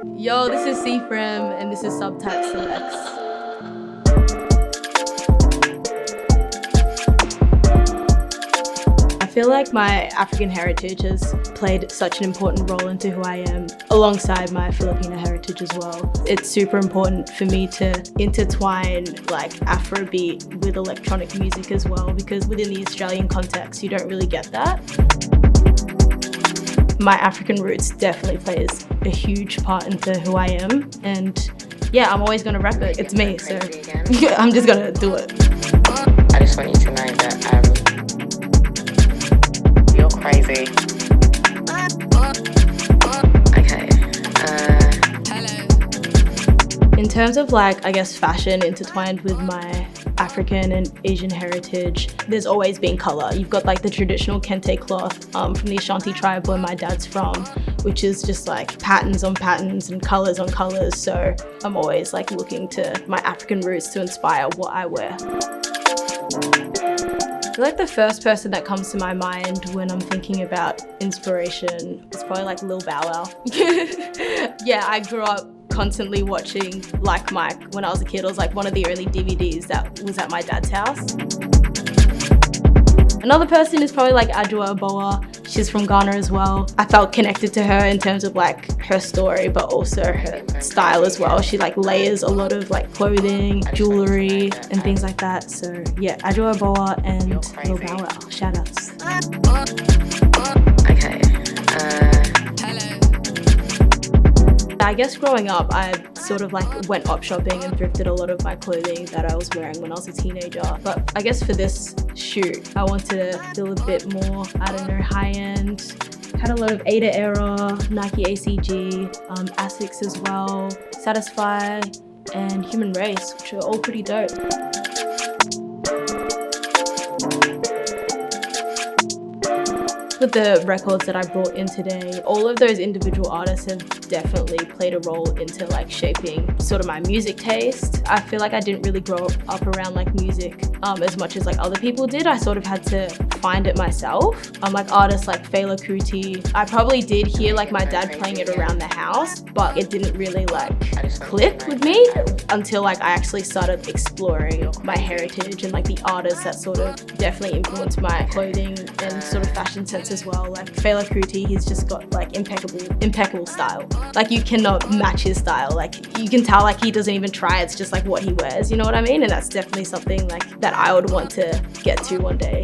Yo, this is C.Frim and this is SUBTYPE Selects. I feel like my African heritage has played such an important role into who I am, alongside my Filipino heritage as well. It's super important for me to intertwine like Afrobeat with electronic music as well, because within the Australian context, you don't really get that. My African roots definitely plays a huge part into who I am, and yeah, I'm always gonna rep it. It's me, so I'm just gonna do it. I just want you to know that you're crazy. Okay. In terms of like, I guess, fashion intertwined with my African and Asian heritage, there's always been colour. You've got like the traditional kente cloth from the Ashanti tribe where my dad's from, which is just like patterns on patterns and colours on colours. So I'm always like looking to my African roots to inspire what I wear. I feel like the first person that comes to my mind when I'm thinking about inspiration is probably like Lil Bow Wow. Yeah, I grew up constantly watching Like Mike when I was a kid. It was like one of the only DVDs that was at my dad's house. Another person is probably like Adwoa Aboah. She's from Ghana as well. I felt connected to her in terms of like her story, but also her style as well. She like layers a lot of like clothing, jewelry, and things like that. So yeah, Adwoa Aboah and Lil Bow Wow. Shout outs. Okay. I guess growing up, I sort of like went op shopping and thrifted a lot of my clothing that I was wearing when I was a teenager. But I guess for this shoot, I wanted to feel a bit more, I don't know, high end. Had a lot of Ada era, Nike ACG, Asics as well, Satisfy, and Human Race, which are all pretty dope. With the records that I brought in today, all of those individual artists have definitely played a role into like shaping sort of my music taste. I feel like I didn't really grow up around like music as much as like other people did. I sort of had to find it myself. Like artists like Fela Kuti, I probably did hear like my dad playing it around the house, but it didn't really like click with me until like I actually started exploring my heritage and like the artists that sort of definitely influenced my clothing and sort of fashion sense as well. Like Fela Kuti, he's just got like impeccable style. Like you cannot match his style. Like you can tell like he doesn't even try, it's just like what he wears, you know what I mean? And that's definitely something like that I would want to get to one day.